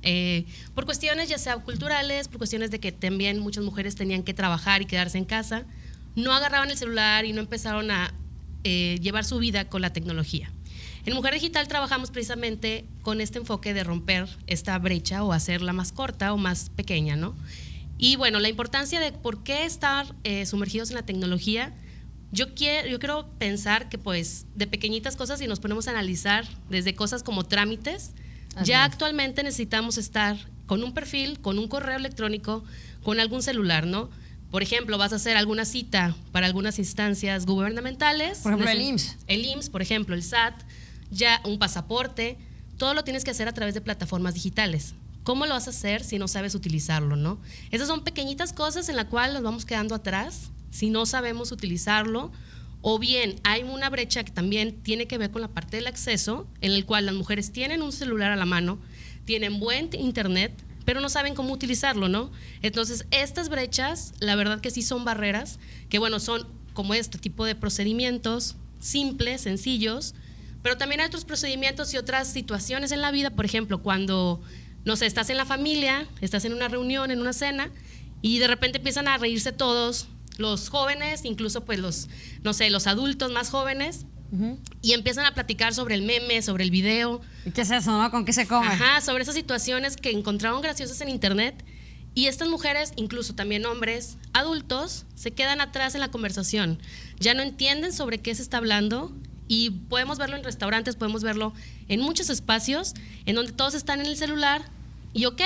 por cuestiones ya sea culturales, por cuestiones de que también muchas mujeres tenían que trabajar y quedarse en casa, no agarraban el celular y no empezaron a llevar su vida con la tecnología. En Mujer Digital trabajamos precisamente con este enfoque de romper esta brecha o hacerla más corta o más pequeña, ¿no? Y bueno, la importancia de por qué estar sumergidos en la tecnología, yo quiero pensar que pues de pequeñitas cosas, si nos ponemos a analizar desde cosas como trámites, ya actualmente necesitamos estar con un perfil, con un correo electrónico, con algún celular, ¿no? Por ejemplo, vas a hacer alguna cita para algunas instancias gubernamentales. Por ejemplo, el IMSS. El IMSS, por ejemplo, el SAT, ya un pasaporte, todo lo tienes que hacer a través de plataformas digitales. ¿Cómo lo vas a hacer si no sabes utilizarlo, no? Esas son pequeñitas cosas en las cuales nos vamos quedando atrás si no sabemos utilizarlo, o bien hay una brecha que también tiene que ver con la parte del acceso, en el cual las mujeres tienen un celular a la mano, tienen buen internet, pero no saben cómo utilizarlo, ¿no? Entonces, estas brechas, la verdad que sí son barreras, que bueno, son como este tipo de procedimientos simples, sencillos, pero también hay otros procedimientos y otras situaciones en la vida, por ejemplo, cuando, no sé, estás en la familia, estás en una reunión, en una cena, y de repente empiezan a reírse todos, los jóvenes, incluso pues los, no sé, los adultos más jóvenes, y empiezan a platicar sobre el meme, sobre el video. ¿Y qué es eso, no? ¿Con qué se come? Ajá, sobre esas situaciones que encontraron graciosas en internet, y estas mujeres, incluso también hombres adultos, se quedan atrás en la conversación, ya no entienden sobre qué se está hablando. Y podemos verlo en restaurantes, podemos verlo en muchos espacios en donde todos están en el celular y ok,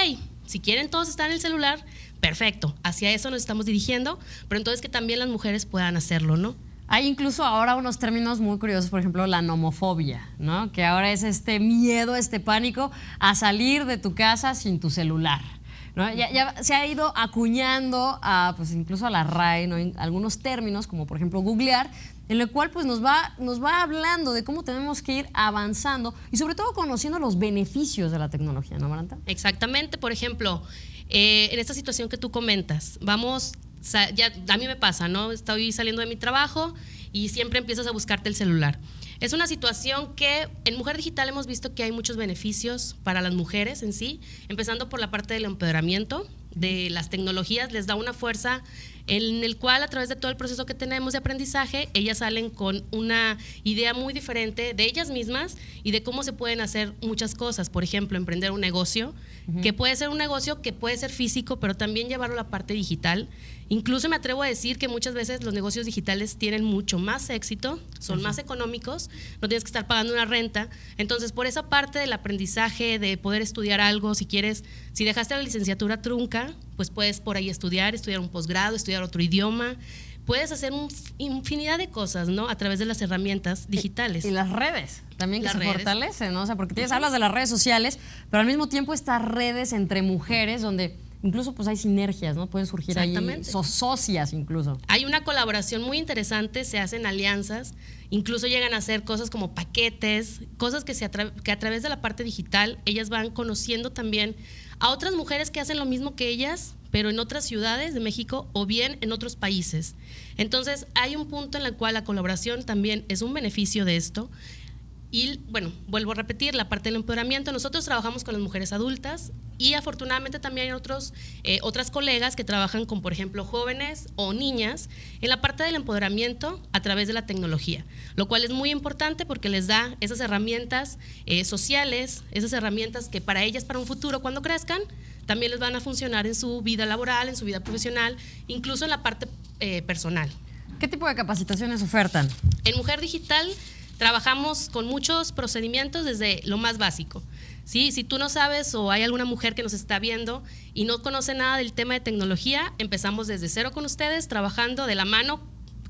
si quieren todos estar en el celular, perfecto, hacia eso nos estamos dirigiendo, pero entonces que también las mujeres puedan hacerlo, ¿no? Hay incluso ahora unos términos muy curiosos, por ejemplo, la nomofobia, ¿no? Que ahora es este miedo, este pánico a salir de tu casa sin tu celular, ¿no? Ya se ha ido acuñando pues incluso a la RAE, ¿no? Algunos términos, como por ejemplo googlear, en el cual pues nos va hablando de cómo tenemos que ir avanzando y sobre todo conociendo los beneficios de la tecnología, ¿no, Amaranta? Exactamente, por ejemplo, en esta situación que tú comentas, ya a mí me pasa, ¿no? Estoy saliendo de mi trabajo y siempre empiezas a buscarte el celular. Es una situación que en Mujer Digital hemos visto que hay muchos beneficios para las mujeres en sí, empezando por la parte del empoderamiento, de las tecnologías, les da una fuerza en el cual a través de todo el proceso que tenemos de aprendizaje, ellas salen con una idea muy diferente de ellas mismas y de cómo se pueden hacer muchas cosas. Por ejemplo, emprender un negocio, que puede ser un negocio que puede ser físico, pero también llevarlo a la parte digital. Incluso me atrevo a decir que muchas veces los negocios digitales tienen mucho más éxito, son más económicos, no tienes que estar pagando una renta. Entonces, por esa parte del aprendizaje, de poder estudiar algo, si quieres, si dejaste la licenciatura trunca, pues puedes por ahí estudiar un posgrado, estudiar otro idioma. Puedes hacer infinidad de cosas, ¿no? A través de las herramientas digitales. Y las redes también, que se fortalecen, ¿no? O sea, porque hablas de las redes sociales, pero al mismo tiempo estas redes entre mujeres donde incluso pues hay sinergias, ¿no? Pueden surgir ahí socias incluso. Hay una colaboración muy interesante, se hacen alianzas, incluso llegan a hacer cosas como paquetes, cosas que a través de la parte digital ellas van conociendo también a otras mujeres que hacen lo mismo que ellas, pero en otras ciudades de México o bien en otros países. Entonces hay un punto en el cual la colaboración también es un beneficio de esto. Y bueno, vuelvo a repetir, la parte del empoderamiento, nosotros trabajamos con las mujeres adultas y afortunadamente también hay otras colegas que trabajan con, por ejemplo, jóvenes o niñas en la parte del empoderamiento a través de la tecnología, lo cual es muy importante porque les da esas herramientas sociales, esas herramientas que para ellas, para un futuro, cuando crezcan, también les van a funcionar en su vida laboral, en su vida profesional, incluso en la parte personal. ¿Qué tipo de capacitaciones ofertan? En Mujer Digital trabajamos con muchos procedimientos desde lo más básico. ¿Sí? Si tú no sabes o hay alguna mujer que nos está viendo y no conoce nada del tema de tecnología, empezamos desde cero con ustedes, trabajando de la mano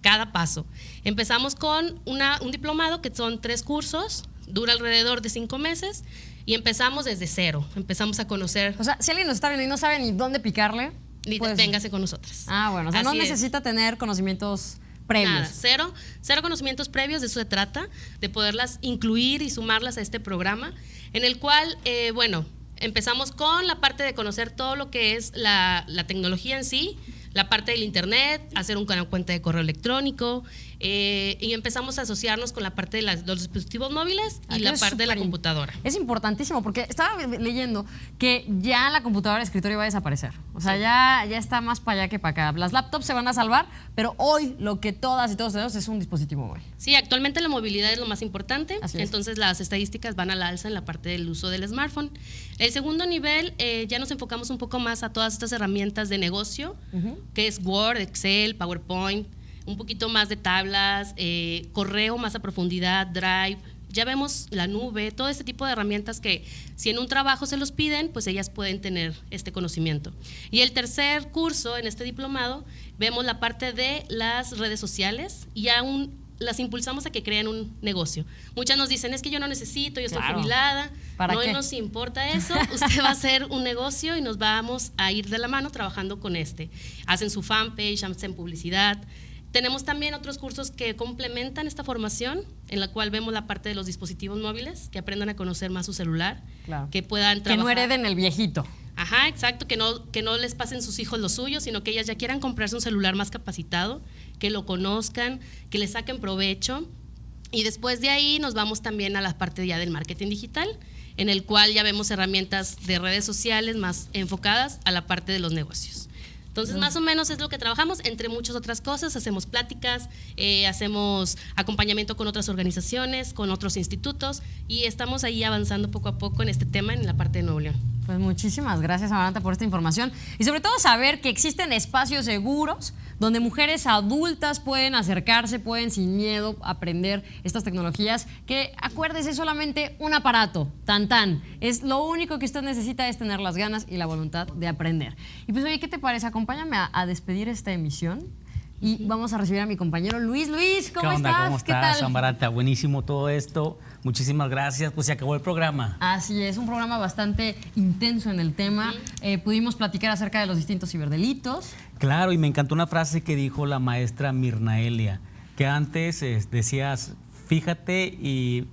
cada paso. Empezamos con un diplomado que son 3 cursos, dura alrededor de 5 meses y empezamos desde cero. Empezamos a conocer. O sea, si alguien nos está viendo y no sabe ni dónde picarle, pues véngase con nosotras. Ah, bueno, o sea, no necesita tener conocimientos previos. Nada, cero conocimientos previos, de eso se trata, de poderlas incluir y sumarlas a este programa, en el cual, bueno, empezamos con la parte de conocer todo lo que es la tecnología en sí, la parte del internet, hacer una cuenta de correo electrónico, y empezamos a asociarnos con la parte de los dispositivos móviles y la parte de la computadora. Es importantísimo porque estaba leyendo que ya la computadora de escritorio va a desaparecer. O sea, ya está más para allá que para acá. Las laptops se van a salvar, pero hoy lo que todas y todos tenemos es un dispositivo móvil. Sí, actualmente la movilidad es lo más importante, entonces las estadísticas van a la alza en la parte del uso del smartphone. El segundo nivel, ya nos enfocamos un poco más a todas estas herramientas de negocio, que es Word, Excel, PowerPoint, un poquito más de tablas, correo más a profundidad, Drive. Ya vemos la nube, todo este tipo de herramientas que si en un trabajo se los piden, pues ellas pueden tener este conocimiento. Y el tercer curso en este diplomado, vemos la parte de las redes sociales y aún las impulsamos a que creen un negocio. Muchas nos dicen, es que yo no necesito, yo estoy jubilada, no nos importa eso, usted va a hacer un negocio y nos vamos a ir de la mano trabajando con este. Hacen su fanpage, hacen publicidad. Tenemos también otros cursos que complementan esta formación, en la cual vemos la parte de los dispositivos móviles, que aprendan a conocer más su celular, que puedan trabajar. Que no hereden el viejito. Ajá, exacto, que no les pasen sus hijos los suyos, sino que ellas ya quieran comprarse un celular más capacitado, que lo conozcan, que le saquen provecho. Y después de ahí nos vamos también a la parte ya del marketing digital, en el cual ya vemos herramientas de redes sociales más enfocadas a la parte de los negocios. Entonces, más o menos es lo que trabajamos, entre muchas otras cosas. Hacemos pláticas, hacemos acompañamiento con otras organizaciones, con otros institutos, y estamos ahí avanzando poco a poco en este tema en la parte de Nuevo León. Pues muchísimas gracias, Amaranta, por esta información. Y sobre todo saber que existen espacios seguros donde mujeres adultas pueden acercarse, pueden sin miedo aprender estas tecnologías, que acuérdese, es solamente un aparato, tan. Es lo único que usted necesita es tener las ganas y la voluntad de aprender. Y pues oye, ¿qué te parece? Acompáñame a despedir esta emisión. Y vamos a recibir a mi compañero Luis. Luis, ¿cómo estás? ¿Cómo estás? ¿Qué tal? Amaranta, buenísimo todo esto. Muchísimas gracias. Pues se acabó el programa. Así es, un programa bastante intenso en el tema. Pudimos platicar acerca de los distintos ciberdelitos. Claro, y me encantó una frase que dijo la maestra Mirnaelia, que antes decías, fíjate y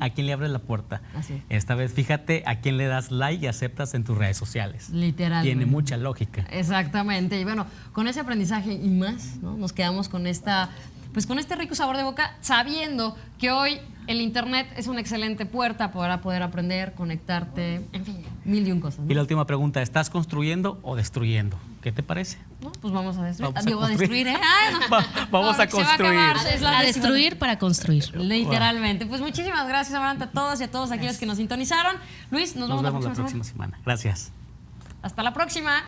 a quién le abres la puerta. Así. Esta vez fíjate a quién le das like y aceptas en tus redes sociales. Literalmente. Tiene mucha lógica. Exactamente. Y bueno, con ese aprendizaje y más, ¿no? Nos quedamos con con este rico sabor de boca, sabiendo que hoy el internet es una excelente puerta para poder aprender, conectarte, en fin, 1001 cosas, ¿no? Y la última pregunta, ¿estás construyendo o destruyendo? ¿Qué te parece? No, pues vamos a destruir. Vamos a Digo, a destruir, ¿eh? Ay, no. Vamos a construir. A destruir para construir. Literalmente. Pues muchísimas gracias, Amaranta, a todas y a todos aquellos que nos sintonizaron. Luis, nos vemos la próxima semana. Gracias. Hasta la próxima.